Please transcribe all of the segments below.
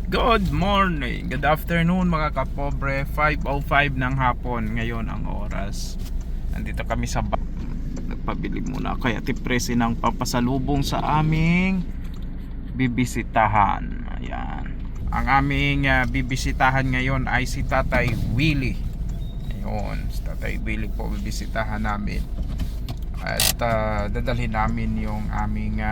Good morning, good afternoon mga kapobre. 5:05 ng hapon ngayon ang oras. Nandito kami sa nagpabili muna kaya tipresi ng papasalubong sa aming bibisitahan. Ayan. Ang aming bibisitahan ngayon ay si Tatay Willie. Ayun, si Tatay Willie po bibisitahan namin. At dadalhin namin yung aming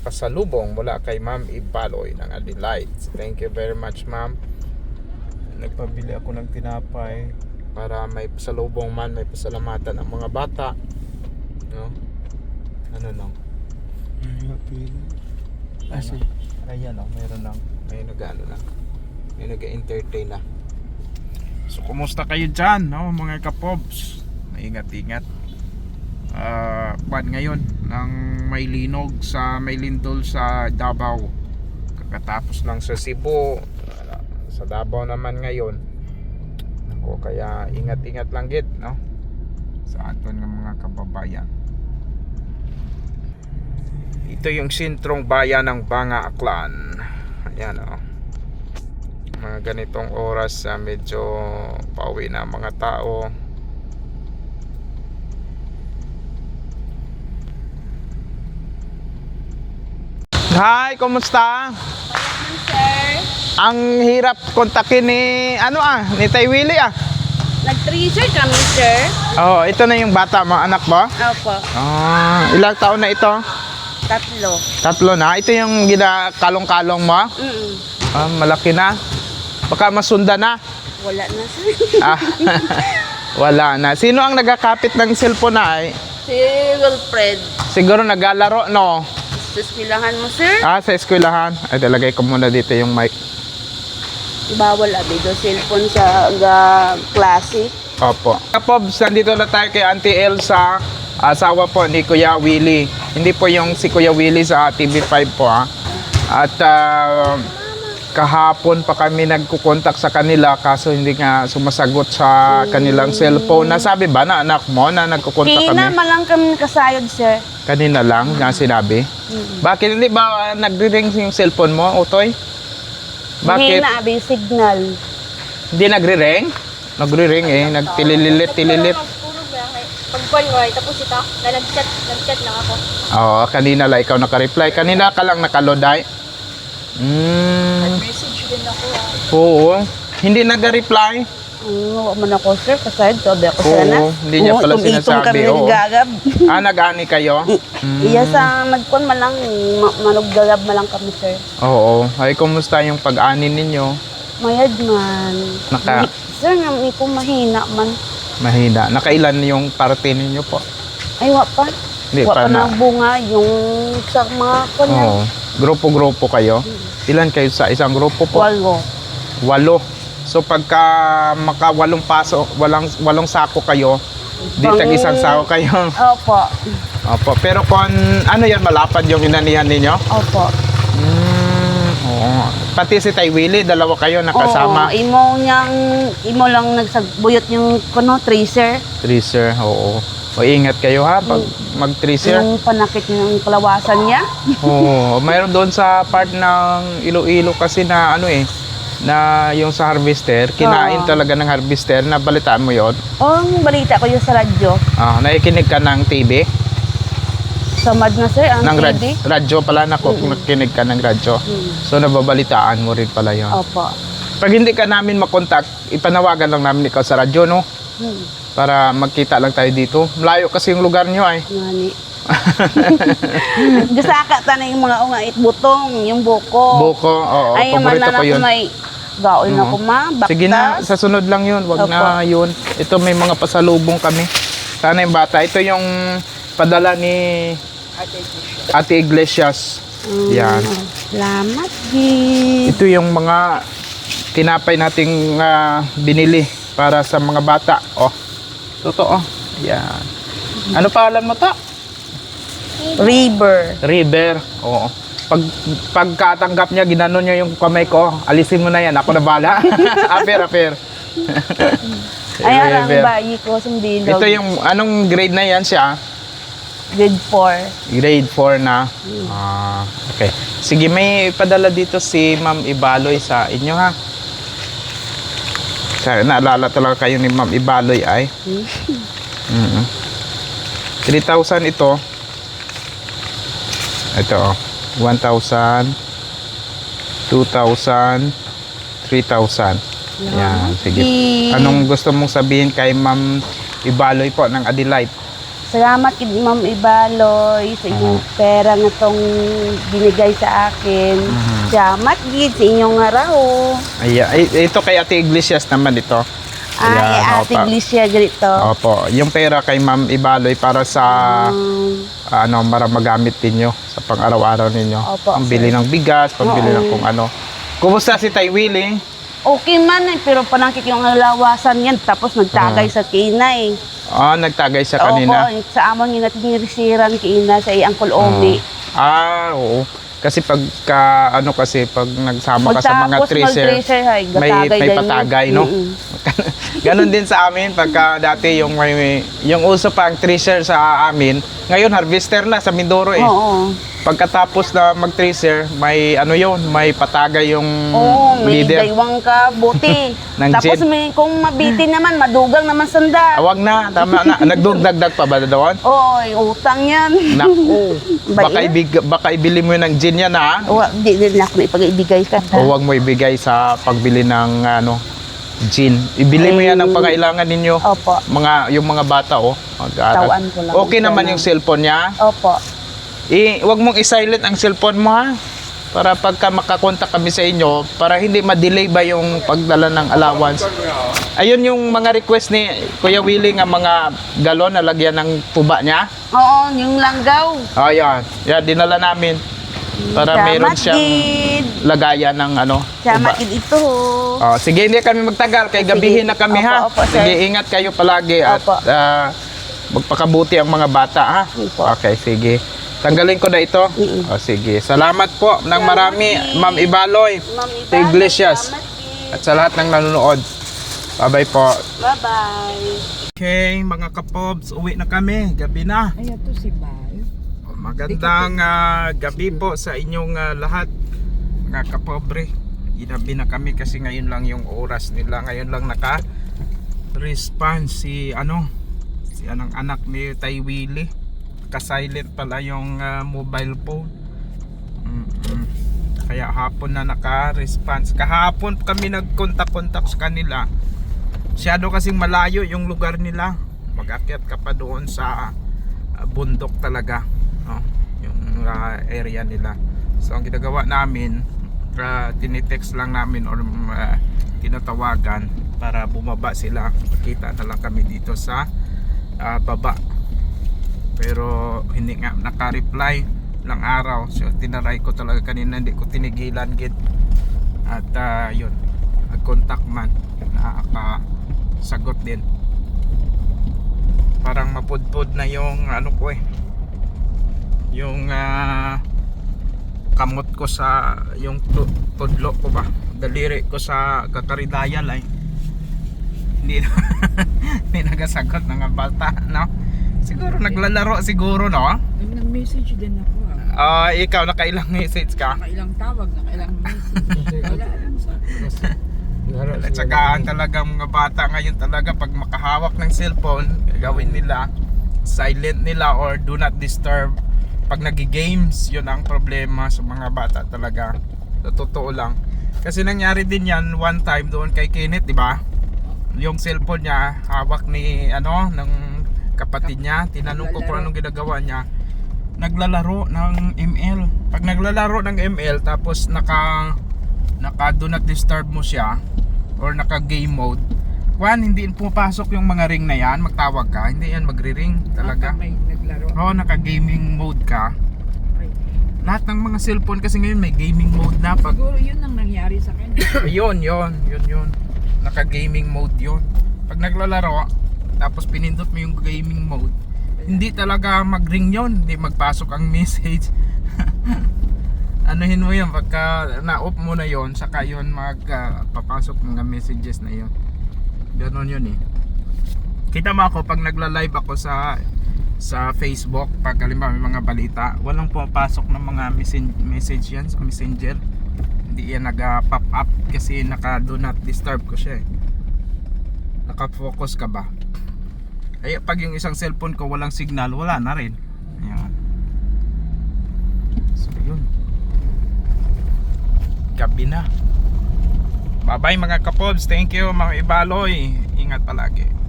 pasalubong mula kay Ma'am Ibaloy ng Adelaide. Thank you very much, Ma'am. Nagpabili ako ng tinapay para may pasalubong man, may pasalamatan ang mga bata, no? Ano nang? Ayan o, meron lang. May nag-ano lang. May nag-entertain na. So, kumusta kayo dyan, no, mga kapobs? Maingat-ingat. Ngayon ng may linog sa may lindol sa Davao, kakatapos lang sa Cebu, sa Davao naman ngayon. Ako, kaya ingat-ingat lang gid, no, sa aton ng mga kababayan. Ito yung sentrong bayan ng Banga Aklan. Ayan o, mga ganitong oras medyo pauwi na mga tao. Hi, kumusta? Sir, Ang hirap kontakin ni ni Tay Willie nag-treasure kami, sir. Oh, ito na yung bata mo, anak mo? Opo, Ilang taon na ito? 3. 3 na. Ito yung ginakalong-kalong mo? Malaki na. Baka masunda na. Wala na, sir. Wala na. Sino ang nagkakapit ng cellphone na ay? Si Wilfred. Siguro naglalaro, no? Sa eskwelahan mo, sir? Sa eskwelahan. Ay, talagay ko muna dito yung mic. Bawal abido cellphone sa klase. Opo. Kapobs, nandito na tayo kay Auntie Elsa, asawa po ni Kuya Willie. Hindi po yung si Kuya Willie sa TV5 po At kahapon pa kami nagkukontak sa kanila kaso hindi nga sumasagot sa kanilang cellphone. Nasabi ba na anak mo na nagkukontak kami? Kina malang kami nakasayod, sir. Kanina lang nga sinabi. Bakit hindi ba nagre-ring yung cellphone mo, Utoy? Bakit? Hina abi signal. Hindi nagre-ring? Nagre-ring nagtililit-tililit. Pagkuhan mo, tapos ito, nag-chat lang ako. Oo, kanina lang ikaw nakareply. Kanina ka lang nakaloday. Nag-message din ako. Oo. Hindi nag-reply. Oo, man ako, sir. Kasayod, sabi ako Oo, sana. hindi niya pala sinasabi. kami Oo. nagagab. Nag-ani kayo? Iya sa nagkuhan malang, manuggagab malang kami, sir. Oo. Ay, kumusta yung pag-ani ninyo? Mayad man. Sir, nga may kong mahina man. Mahina. Nakailan yung parte ninyo po? Ay, wa pa. Hindi Wa pa pa na. na bunga yung sa mga kunya. Oo. Grupo-grupo kayo? Ilan kayo sa isang grupo po? 8. 8. So pagka maka-8 paso, walong sako kayo, di tag-isang sako kayo. Opo. Opo. Pero kung ano yan, malapad yung inanihan ninyo? Opo. Oo. Pati si Tay Willie, dalawa kayo nakasama. Oo, imo lang nagsabuyot yung tracer. Tracer, oo. O ingat kayo ha, pag mag-tracer. Yung panakit ng kalawasan niya. Oo. Mayroon doon sa part ng Iloilo kasi na na yung sa harvester, kinain talaga ng harvester. Nabalitaan mo yon? Ang balita ko yung sa radyo. Nakikinig ka ng TV? Samad na, sir, ang TV. Radyo pala, nakikinig ka ng radyo. So nababalitaan mo rin pala yon. Opo. Pag hindi ka namin makontak, ipanawagan lang namin ikaw sa radyo, no? Para magkita lang tayo dito. Malayo kasi yung lugar nyo ay. Ngani. Gasaka ta na yung mga ungait butong, yung buko. Buko, oo. Ay, yung Paborito ko yun. may gaol na ko ma, bakta. Sige na, sa sunod lang yun. Wag na yun. Ito may mga pasalubong kami. Sana yung bata. Ito yung padala ni Ate Iglesias. Yan. Salamat, Gid. Ito yung mga tinapay nating binili para sa mga bata. Totoo. Yan. Ano pangalan mo ta? River. River. Oo. Pagkatanggap niya, ginanon niya yung kamay ko. Alisin mo na yan. Ako na bala. Aper. Ayan ang bayi ko, sumbilog. Ito yung, anong grade na yan siya? Grade 4. Grade 4 na. Okay. Sige, may padala dito si Ma'am Ibaloy sa inyo ha. Naalala talaga kayo ni Ma'am Ibaloy ay. 3,000 ito. Ito oh. 1,000, 2,000, 3,000. Yan, sige. Anong gusto mong sabihin kay Ma'am Ibaloy po ng Adelaide? Salamat kay Ma'am Ibaloy sa inyong pera na tong binigay sa akin. Salamat gid sa inyong araw. Ito kay Ate Iglesias naman ito. Ay, Ate Iglesia ganito. Opo, yung pera kay Ma'am Ibaloy para sa para magamit ninyo sa pang-araw-araw ninyo. Opo, Pambili ng bigas, pambili ng kung ano. Kumusta si Tay Willie? Okay man pero panangkik yung alawasan yan tapos nagtagay sa kinay. Nagtagay siya kanina. Opo, sa amon yung natinirisiran kina sa iyang Omi. Oo. Kasi pag nagsama ka sa mga tracer, may patagay, no? Ganon din sa amin pagka dati yung uso pa ang tracer sa amin, ngayon harvester na sa Mindoro eh. Oo. Pagkatapos na mag-tracer, may may patagay yung may leader. daywang ka buti. Ng Tapos jet. kung mabitin naman, madugang naman sanda. Wag na, tama na. Nagdugdagdag pa ba doon? Oo, utang yan. Naku, baka ibili mo yun ng gin yan ha? Di din ako ipag-ibigay ka. O wag mo ibigay sa pagbili ng gin. Ibili mo yan ang pangailangan ninyo. Opo. Yung mga bata mag-aaral. Tawan ko lang. Okay naman yung cellphone niya. Opo. Wag mong i-silent ang cellphone mo ha. Para pagka makakontak kami sa inyo, para hindi ma-delay ba yung pagdala ng allowance. Ayun yung mga request ni Kuya Willie nga mga galon na lagyan ng tuba niya. Oo, yung langgaw. Yan. Yan, dinala namin. Para meron siyang lagayan ng Sama tuba. ito. Sige, hindi kami magtagal. Kay gabihin na kami ha. Opo, sir. Sige, ingat kayo palagi. At Opo. magpakabuti ang mga bata ha. Opo. Okay, sige. Tanggalin ko na ito. Sige. Salamat po ng marami, Ma'am Ibaloy, Ate Iglesias, at sa lahat ng nanonood. Bye-bye po. Bye-bye. Okay, mga kapobs, uwi na kami. Gabi na. Ay, ito si Bay. Magandang gabi po sa inyong lahat, mga kapobre. Ginabi na kami kasi ngayon lang yung oras nila. Ngayon lang naka-response si anong anak ni Tay Willie. Ka-silent pala yung mobile phone. Kaya hapon na naka-response. Kahapon kami nag-contact sa kanila. Masyado kasing malayo yung lugar nila. Mag-akyat ka pa doon sa bundok talaga, yung area nila. So ang ginagawa namin, tinitext lang namin or tinatawagan para bumaba sila. Makita na lang kami dito sa baba. Pero hindi nga naka-reply ng araw. So tinaray ko talaga kanina, hindi ko tinigilan gid. At yun, nag-contact man, nakakasagot din. Parang mapudpod na yung yung kamot ko sa yung tudlo ko ba, daliri ko sa kakaridayan ay hindi nagasagot ng bata, no? Siguro naglalaro siguro, no? Nag-message din ako Ikaw nakailang message ka? Nakailang tawag, nakailang message. Wala lang sa Tsagaan talagang mga bata ngayon talaga pag makahawak ng cellphone, gagawin nila silent nila or do not disturb. Pag nagi-games, yun ang problema sa mga bata talaga. Sa totoo lang. Kasi nangyari din yan one time doon kay Kenneth, di ba? Yung cellphone niya hawak ni ng kapatid niya. Tinanong ko kung anong ginagawa niya. Naglalaro ng ML. Pag naglalaro ng ML tapos naka do not disturb mo siya or naka game mode, hindi pupasok yung mga ring na yan. Magtawag ka, hindi yan magri-ring talaga. may naglaro. Naka gaming mode ka. Lahat ng mga cellphone kasi ngayon may gaming mode na. Pag Siguro yun ang nangyari sa kanya. yun naka gaming mode yun. Pag naglalaro tapos pinindot mo yung gaming mode, hindi talaga mag-ring yun, hindi magpasok ang message. Anuhin mo yun, pagka na-off mo na yun, saka yun papasok mga messages na yun. Ganon yun eh. Kita mo ako pag nagla-live ako sa sa Facebook pag halimbawa may mga balita, walang pumapasok ng mga message yan sa Messenger. Hindi yan nag-pop up kasi naka do not disturb ko siya eh. Naka-focus ka ba? Ay pag yung isang cellphone ko walang signal, wala na rin. Ayan. So yun, gabi na. Bye bye mga kapobs, thank you mga Ibaloy, ingat palagi.